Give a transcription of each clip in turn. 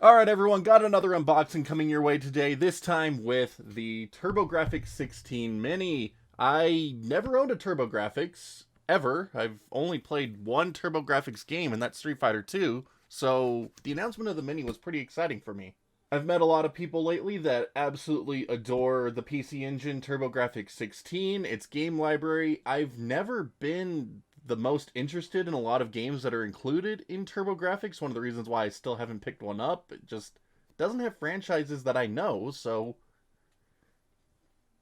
Alright everyone, got another unboxing coming your way today, this time with the TurboGrafx-16 Mini. I never owned a TurboGrafx, ever. I've only played one TurboGrafx game, and that's Street Fighter 2, so the announcement of the Mini was pretty exciting for me. I've met a lot of people lately that absolutely adore the PC Engine TurboGrafx-16, its game library. I've never been the most interested in a lot of games that are included in TurboGrafx. One of the reasons why I still haven't picked one up. It just doesn't have franchises that I know, so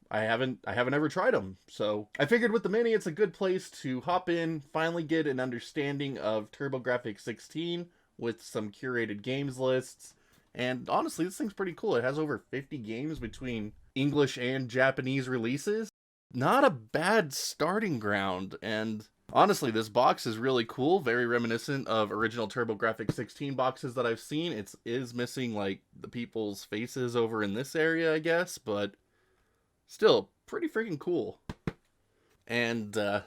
I haven't ever tried them. So I figured with the Mini, it's a good place to hop in, finally get an understanding of TurboGrafx-16 with some curated games lists. And honestly, this thing's pretty cool. It has over 50 games between English and Japanese releases. Not a bad starting ground, and honestly, this box is really cool, very reminiscent of original TurboGrafx-16 boxes that I've seen. It is missing, like, the people's faces over in this area, I guess, but still, pretty freaking cool. And the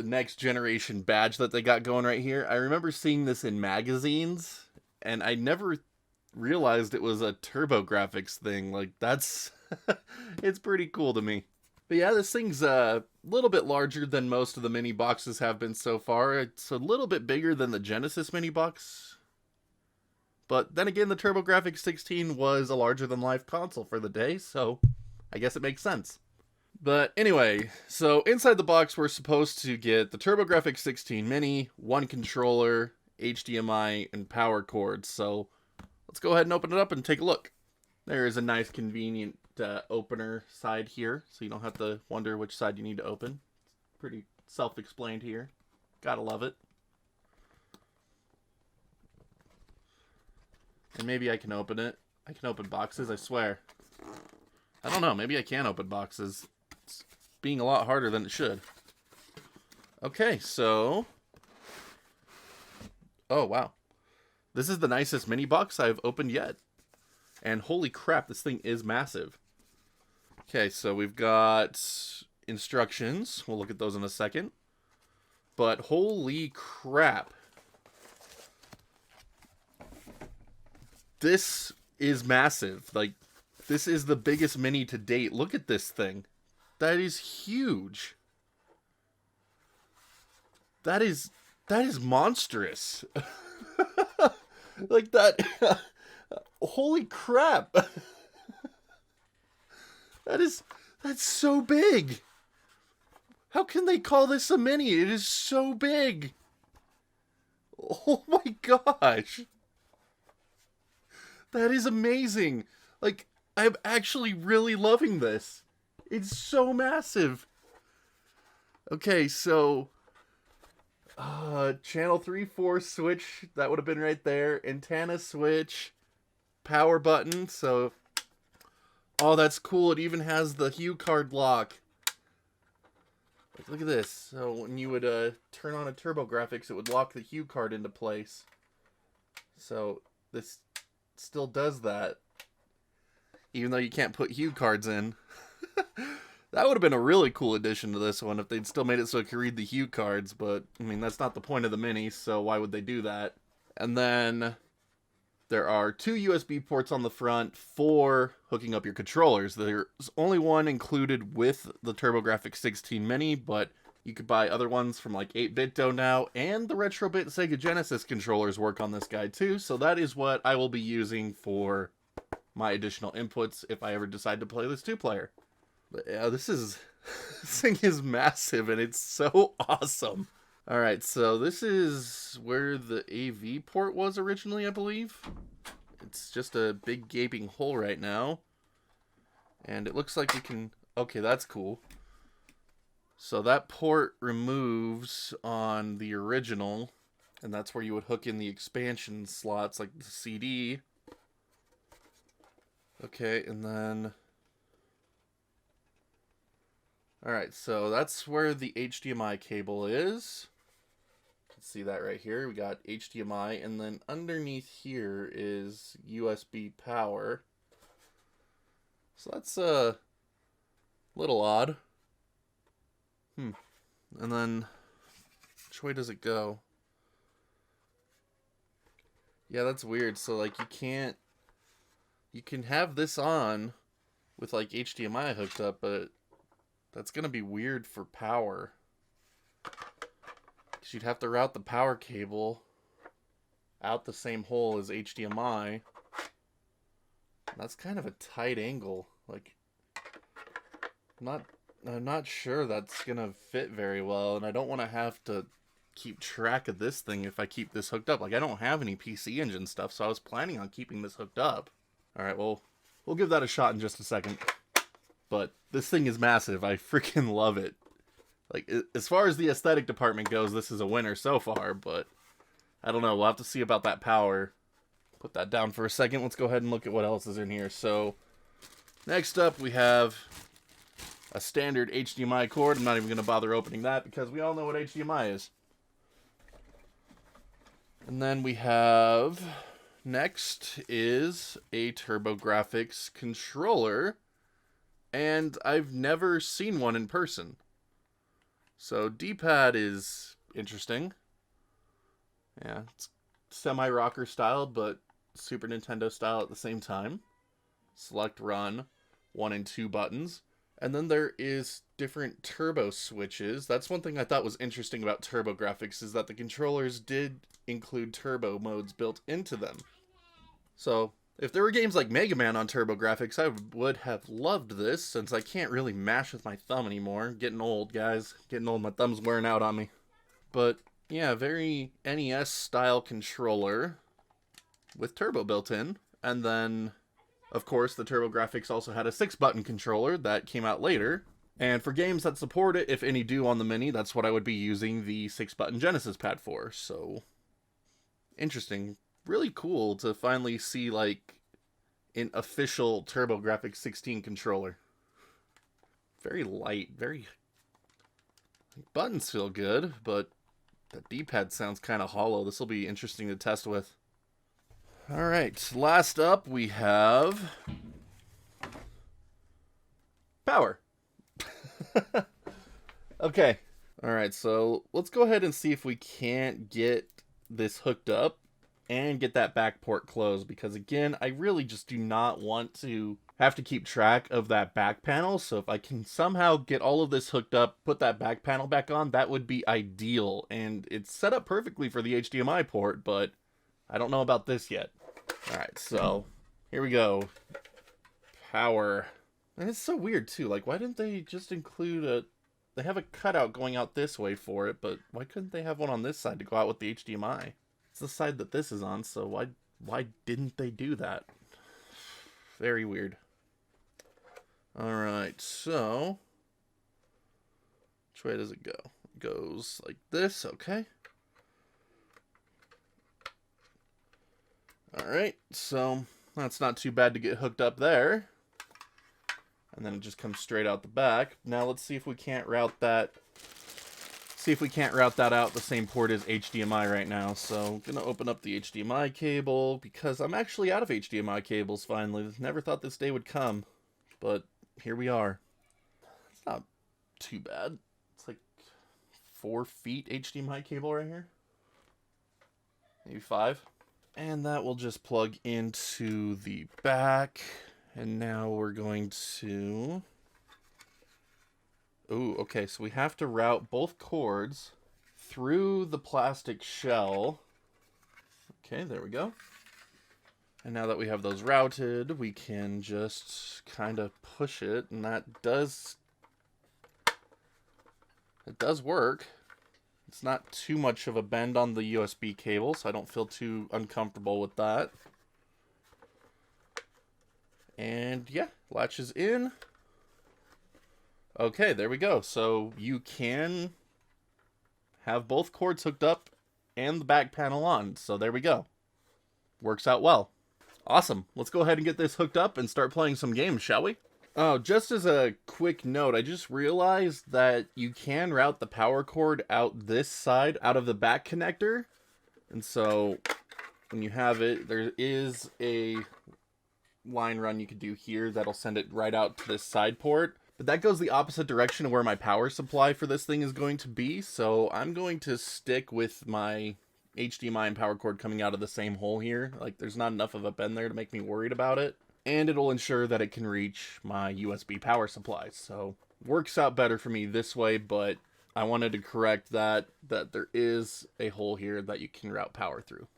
next generation badge that they got going right here, I remember seeing this in magazines, and I never realized it was a TurboGrafx thing. Like, that's, it's pretty cool to me. But yeah, this thing's a little bit larger than most of the mini boxes have been so far. It's a little bit bigger than the Genesis mini box. But then again, the TurboGrafx-16 was a larger-than-life console for the day, so I guess it makes sense. But anyway, so inside the box, we're supposed to get the TurboGrafx-16 Mini, one controller, HDMI, and power cords. So let's go ahead and open it up and take a look. There is a nice, convenient opener side here, so you don't have to wonder which side you need to open. It's pretty self-explained here. Gotta love it. And maybe I can open it. I can open boxes, I swear. I don't know, maybe I can open boxes. It's being a lot harder than it should. Okay, so... oh, wow. This is the nicest mini box I've opened yet. And holy crap, this thing is massive. Okay, so we've got instructions. We'll look at those in a second. But holy crap. This is massive. Like, this is the biggest mini to date. Look at this thing. That is huge. That is monstrous. Like that. Holy crap. That's so big. How can they call this a mini? It is so big. Oh my gosh. That is amazing. Like, I'm actually really loving this. It's so massive. Okay, so channel 3-4 switch, that would have been right there. Antenna switch, power button, so oh, that's cool. It even has the hue card lock. Like, look at this. So when you would turn on a TurboGrafx, it would lock the hue card into place. So this still does that, even though you can't put hue cards in. That would have been a really cool addition to this one if they'd still made it so it could read the hue cards, but I mean, that's not the point of the Mini, so why would they do that? And then there are 2 USB ports on the front for hooking up your controllers. There's only one included with the TurboGrafx-16 Mini, but you could buy other ones from like 8BitDo now, and the Retrobit Sega Genesis controllers work on this guy too, so that is what I will be using for my additional inputs if I ever decide to play this 2-player. But yeah, this thing is massive, and it's so awesome. Alright, so this is where the AV port was originally, I believe. It's just a big gaping hole right now. And it looks like you can... okay, that's cool. So that port removes on the original, and that's where you would hook in the expansion slots, like the CD. Okay, and then... alright, so that's where the HDMI cable is. You can see that right here. We got HDMI, and then underneath here is USB power. So that's a little odd. And then, which way does it go? Yeah, that's weird. So, like, you can have this on with, like, HDMI hooked up, but that's going to be weird for power. Because you'd have to route the power cable out the same hole as HDMI. That's kind of a tight angle. Like, I'm not sure that's going to fit very well, and I don't want to have to keep track of this thing if I keep this hooked up. Like, I don't have any PC Engine stuff, so I was planning on keeping this hooked up. Alright, well, we'll give that a shot in just a second. But this thing is massive. I freaking love it. Like, as far as the aesthetic department goes, this is a winner so far, but I don't know. We'll have to see about that power. Put that down for a second. Let's go ahead and look at what else is in here. So, next up we have a standard HDMI cord. I'm not even going to bother opening that because we all know what HDMI is. And then we have, next is a TurboGrafx controller. And I've never seen one in person. So D-pad is interesting. Yeah, it's semi-rocker style, but Super Nintendo style at the same time. Select run, 1 and 2 buttons. And then there is different turbo switches. That's one thing I thought was interesting about TurboGrafx, is that the controllers did include turbo modes built into them. So, if there were games like Mega Man on TurboGrafx, I would have loved this, since I can't really mash with my thumb anymore. I'm getting old, guys. Getting old, my thumb's wearing out on me. But, yeah, very NES-style controller with turbo built in. And then, of course, the TurboGrafx also had a 6-button controller that came out later. And for games that support it, if any do on the Mini, that's what I would be using the 6-button Genesis pad for. So, interesting. Really cool to finally see, like, an official TurboGrafx-16 controller. Very light, very... Buttons feel good, but the D-pad sounds kind of hollow. This will be interesting to test with. Alright, last up we have... power. Okay. Alright, so let's go ahead and see if we can't get this hooked up and get that back port closed, because again, I really just do not want to have to keep track of that back panel. So if I can somehow get all of this hooked up, put that back panel back on, that would be ideal. And it's set up perfectly for the HDMI port, but I don't know about this yet. Alright, so here we go. Power. And it's so weird too, like, why didn't they just include a... They have a cutout going out this way for it, but why couldn't they have one on this side to go out with the HDMI? It's the side that this is on, so why didn't they do that? Very weird. Alright, so... which way does it go? It goes like this, okay. Alright, so that's not too bad to get hooked up there. And then it just comes straight out the back. Now let's see if we can't route that... out the same port as HDMI right now. So I'm going to open up the HDMI cable, because I'm actually out of HDMI cables finally. Never thought this day would come, but here we are. It's not too bad. It's like 4 feet HDMI cable right here. Maybe 5. And that will just plug into the back. And now we're going to... Ooh, okay, so we have to route both cords through the plastic shell. Okay, there we go. And now that we have those routed, we can just kind of push it, and that does... It does work. It's not too much of a bend on the USB cable, so I don't feel too uncomfortable with that. And yeah, latches in. Okay, there we go. So you can have both cords hooked up and the back panel on. So there we go. Works out well. Awesome. Let's go ahead and get this hooked up and start playing some games, shall we? Oh, just as a quick note, I just realized that you can route the power cord out this side, out of the back connector. And so when you have it, there is a line run you could do here that'll send it right out to this side port. But that goes the opposite direction of where my power supply for this thing is going to be, so I'm going to stick with my HDMI and power cord coming out of the same hole here. Like, there's not enough of a bend there to make me worried about it. And it'll ensure that it can reach my USB power supply. So, works out better for me this way, but I wanted to correct that there is a hole here that you can route power through.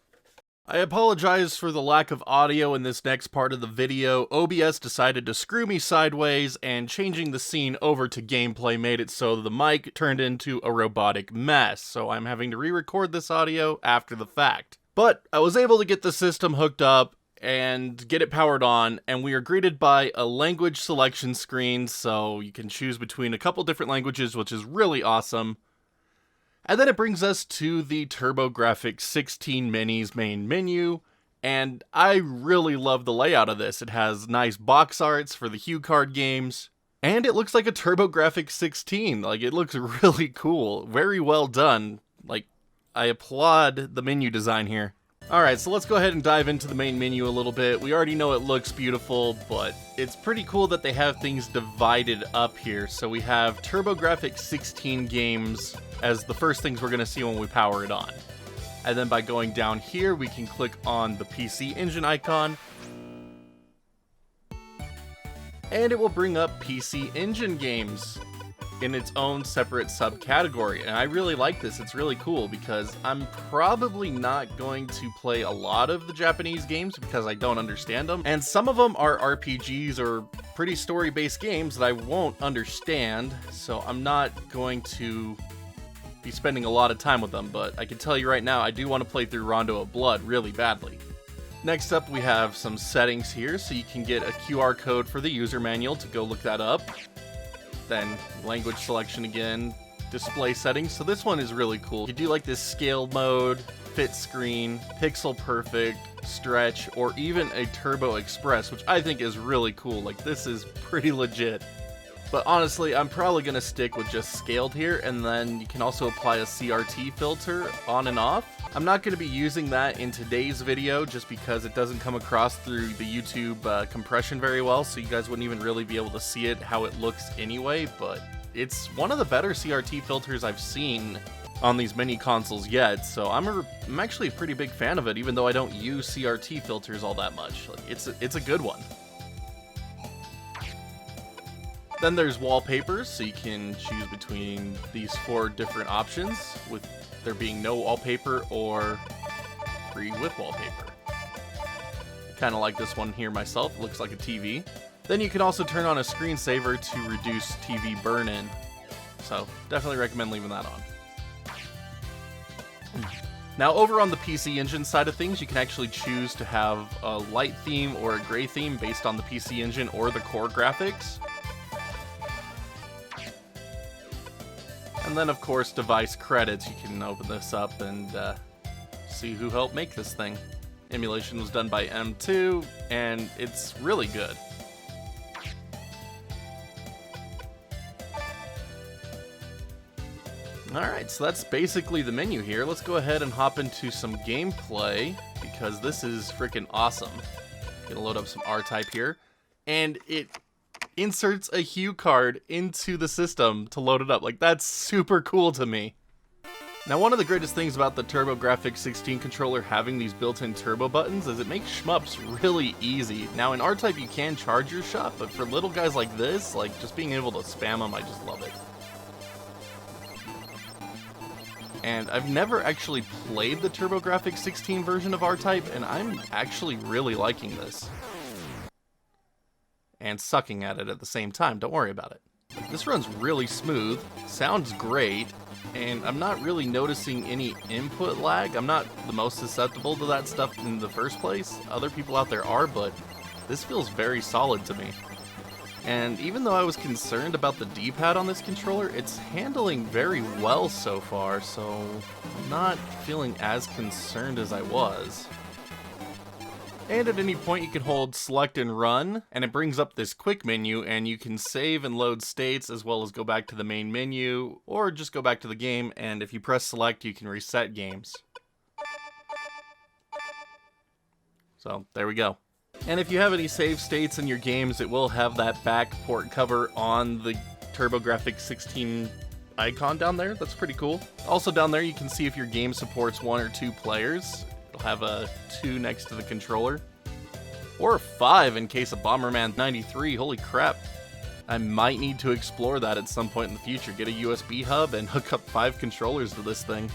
I apologize for the lack of audio in this next part of the video. OBS decided to screw me sideways, and changing the scene over to gameplay made it so the mic turned into a robotic mess, so I'm having to re-record this audio after the fact. But I was able to get the system hooked up and get it powered on, and we are greeted by a language selection screen, so you can choose between a couple different languages, which is really awesome. And then it brings us to the TurboGrafx-16 Mini's main menu, and I really love the layout of this. It has nice box arts for the HuCard games, and it looks like a TurboGrafx-16. Like, it looks really cool. Very well done. Like, I applaud the menu design here. Alright, so let's go ahead and dive into the main menu a little bit. We already know it looks beautiful, but it's pretty cool that they have things divided up here. So we have TurboGrafx-16 games as the first things we're going to see when we power it on. And then by going down here, we can click on the PC Engine icon, and it will bring up PC Engine games in its own separate subcategory. And I really like this. It's really cool because I'm probably not going to play a lot of the Japanese games because I don't understand them. And some of them are RPGs or pretty story-based games that I won't understand, so I'm not going to be spending a lot of time with them. But I can tell you right now, I do want to play through Rondo of Blood really badly. Next up, we have some settings here, so you can get a QR code for the user manual to go look that up. Then language selection again, display settings. So this one is really cool. You do like this scale mode, fit screen, pixel perfect, stretch, or even a turbo express, which I think is really cool. Like, this is pretty legit. But honestly, I'm probably going to stick with just scaled here, and then you can also apply a CRT filter on and off. I'm not going to be using that in today's video just because it doesn't come across through the YouTube compression very well, so you guys wouldn't even really be able to see it how it looks anyway, but it's one of the better CRT filters I've seen on these mini consoles yet, so I'm actually a pretty big fan of it, even though I don't use CRT filters all that much. Like, it's a good one. Then there's wallpapers, so you can choose between these 4 different options, with there being no wallpaper or 3 with wallpaper. Kind of like this one here myself, it looks like a TV. Then you can also turn on a screensaver to reduce TV burn-in, so definitely recommend leaving that on. Now over on the PC Engine side of things, you can actually choose to have a light theme or a gray theme based on the PC Engine or the core graphics. And then, of course, device credits. You can open this up and see who helped make this thing. Emulation was done by M2, and it's really good. Alright, so that's basically the menu here. Let's go ahead and hop into some gameplay, because this is freaking awesome. Gonna load up some R-Type here, and it inserts a HuCard into the system to load it up. Like, that's super cool to me. Now, one of the greatest things about the TurboGrafx-16 controller having these built-in turbo buttons is it makes shmups really easy. Now, in R-Type you can charge your shot, but for little guys like this, like, just being able to spam them, I just love it. And I've never actually played the TurboGrafx-16 version of R-Type, and I'm actually really liking this. And sucking at it at the same time, don't worry about it. This runs really smooth, sounds great, and I'm not really noticing any input lag. I'm not the most susceptible to that stuff in the first place. Other people out there are, but this feels very solid to me. And even though I was concerned about the D-pad on this controller, it's handling very well so far, so I'm not feeling as concerned as I was. And at any point you can hold select and run, and it brings up this quick menu, and you can save and load states as well as go back to the main menu, or just go back to the game, and if you press select you can reset games. So there we go. And if you have any save states in your games, it will have that back port cover on the TurboGrafx-16 icon down there. That's pretty cool. Also down there, you can see if your game supports 1 or 2 players. It'll have a 2 next to the controller. Or 5 in case of Bomberman 93. Holy crap. I might need to explore that at some point in the future. Get a USB hub and hook up 5 controllers to this thing.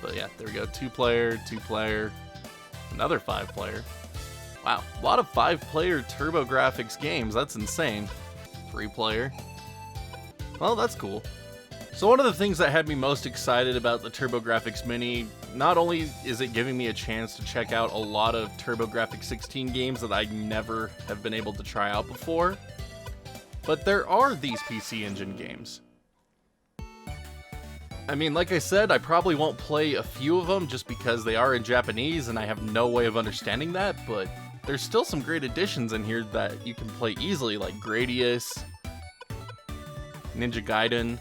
But yeah, there we go. 2-player, 2-player, another 5-player. Wow, a lot of 5-player TurboGrafx games. That's insane. 3-player. Well, that's cool. So one of the things that had me most excited about the TurboGrafx Mini, not only is it giving me a chance to check out a lot of TurboGrafx-16 games that I never have been able to try out before, but there are these PC Engine games. I mean, like I said, I probably won't play a few of them just because they are in Japanese and I have no way of understanding that, but there's still some great additions in here that you can play easily, like Gradius, Ninja Gaiden,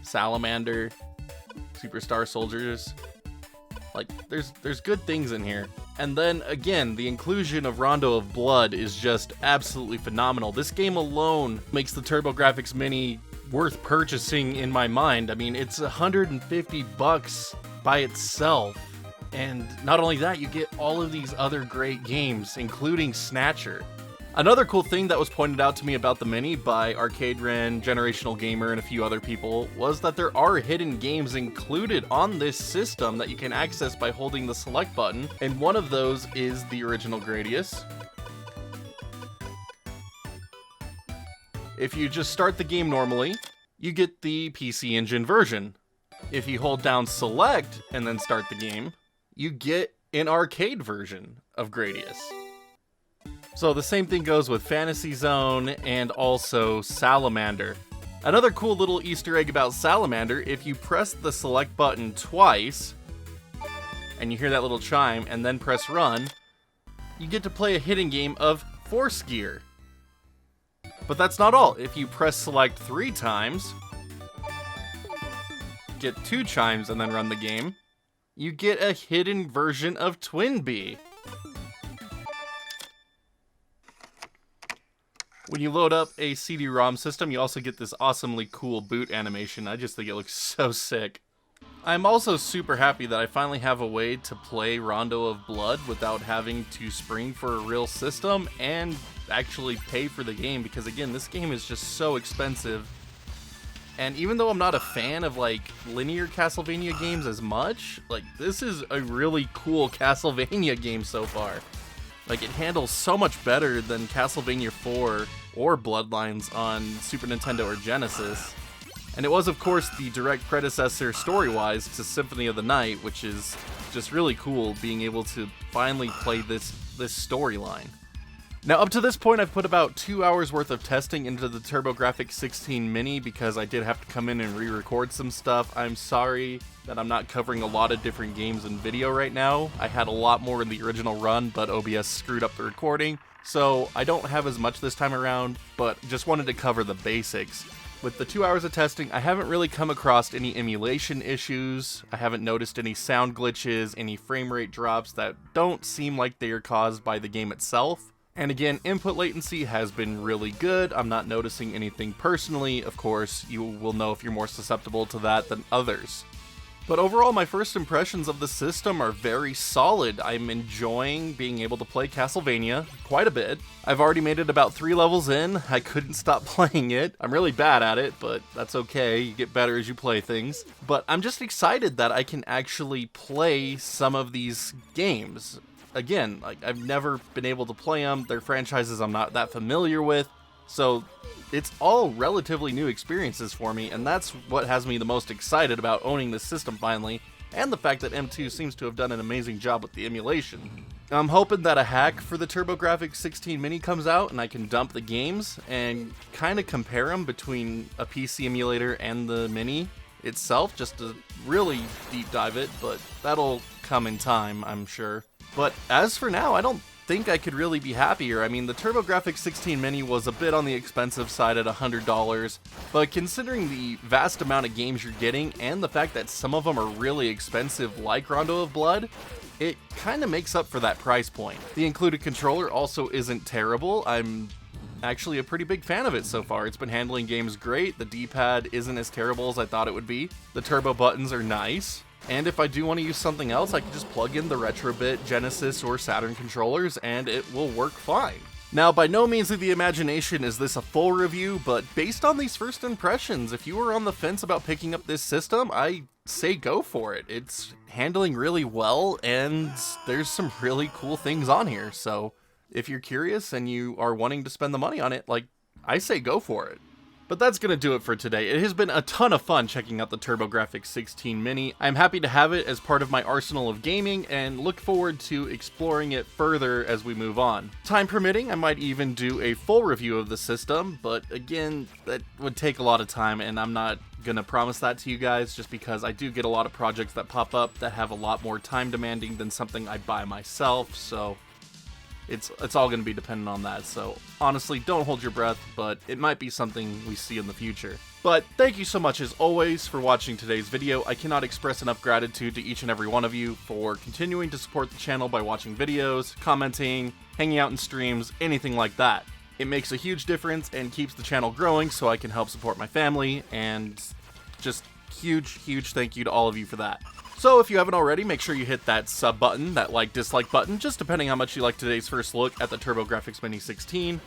Salamander, Superstar Soldiers. Like, there's good things in here. And then, again, the inclusion of Rondo of Blood is just absolutely phenomenal. This game alone makes the TurboGrafx Mini worth purchasing in my mind. I mean, it's $150 by itself. And not only that, you get all of these other great games, including Snatcher. Another cool thing that was pointed out to me about the Mini by Arcade Ren, Generational Gamer, and a few other people was that there are hidden games included on this system that you can access by holding the select button, and one of those is the original Gradius. If you just start the game normally, you get the PC Engine version. If you hold down select and then start the game, you get an arcade version of Gradius. So the same thing goes with Fantasy Zone and also Salamander. Another cool little Easter egg about Salamander, if you press the select button twice, and you hear that little chime, and then press run, you get to play a hidden game of Force Gear. But that's not all. If you press select 3 times, get 2 chimes and then run the game, you get a hidden version of Twin Bee. When you load up a CD-ROM system, you also get this awesomely cool boot animation. I just think it looks so sick. I'm also super happy that I finally have a way to play Rondo of Blood without having to spring for a real system and actually pay for the game, because again, this game is just so expensive. And even though I'm not a fan of like linear Castlevania games as much, like this is a really cool Castlevania game so far. Like, it handles so much better than Castlevania 4 or Bloodlines on Super Nintendo or Genesis. And it was, of course, the direct predecessor story-wise to Symphony of the Night, which is just really cool being able to finally play this storyline. Now, up to this point, I've put about 2 hours worth of testing into the TurboGrafx-16 Mini because I did have to come in and re-record some stuff. I'm sorry that I'm not covering a lot of different games in video right now. I had a lot more in the original run, but OBS screwed up the recording, so I don't have as much this time around, but just wanted to cover the basics. With the 2 hours of testing, I haven't really come across any emulation issues. I haven't noticed any sound glitches, any frame rate drops that don't seem like they are caused by the game itself. And again, input latency has been really good. I'm not noticing anything personally. Of course, you will know if you're more susceptible to that than others. But overall, my first impressions of the system are very solid. I'm enjoying being able to play Castlevania quite a bit. I've already made it about 3 levels in. I couldn't stop playing it. I'm really bad at it, but that's okay. You get better as you play things. But I'm just excited that I can actually play some of these games. Again, like, I've never been able to play them. They're franchises I'm not that familiar with. So it's all relatively new experiences for me, and that's what has me the most excited about owning this system finally, and the fact that M2 seems to have done an amazing job with the emulation. I'm hoping that a hack for the TurboGrafx-16 Mini comes out and I can dump the games and kind of compare them between a PC emulator and the Mini itself, just to really deep dive it, but that'll come in time, I'm sure. But as for now, I don't think I could really be happier. I mean, the TurboGrafx-16 Mini was a bit on the expensive side at $100, but considering the vast amount of games you're getting and the fact that some of them are really expensive like Rondo of Blood, it kind of makes up for that price point. The included controller also isn't terrible. I'm actually a pretty big fan of it so far. It's been handling games great, the D-pad isn't as terrible as I thought it would be, the turbo buttons are nice, and if I do want to use something else, I can just plug in the Retrobit, Genesis, or Saturn controllers, and it will work fine. Now, by no means of the imagination is this a full review, but based on these first impressions, if you were on the fence about picking up this system, I say go for it. It's handling really well, and there's some really cool things on here, so if you're curious and you are wanting to spend the money on it, like, I say go for it. But that's going to do it for today. It has been a ton of fun checking out the TurboGrafx-16 Mini. I'm happy to have it as part of my arsenal of gaming and look forward to exploring it further as we move on. Time permitting, I might even do a full review of the system, but again, that would take a lot of time and I'm not going to promise that to you guys just because I do get a lot of projects that pop up that have a lot more time demanding than something I buy myself, so it's all going to be dependent on that, so honestly, don't hold your breath, but it might be something we see in the future. But thank you so much as always for watching today's video. I cannot express enough gratitude to each and every one of you for continuing to support the channel by watching videos, commenting, hanging out in streams, anything like that. It makes a huge difference and keeps the channel growing so I can help support my family, and just huge thank you to all of you for that. So if you haven't already, make sure you hit that sub button, that like-dislike button, just depending how much you like today's first look at the TurboGrafx Mini 16.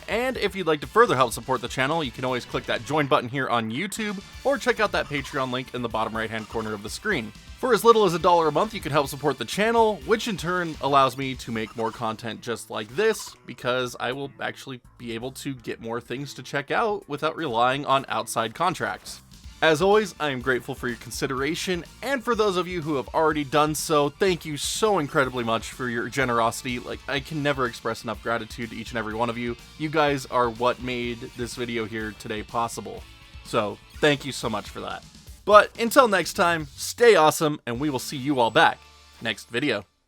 And if you'd like to further help support the channel, you can always click that join button here on YouTube, or check out that Patreon link in the bottom right-hand corner of the screen. For as little as $1 a month, you can help support the channel, which in turn allows me to make more content just like this, because I will actually be able to get more things to check out without relying on outside contracts. As always, I am grateful for your consideration, and for those of you who have already done so, thank you so incredibly much for your generosity. Like, I can never express enough gratitude to each and every one of you. You guys are what made this video here today possible. So, thank you so much for that. But until next time, stay awesome, and we will see you all back next video.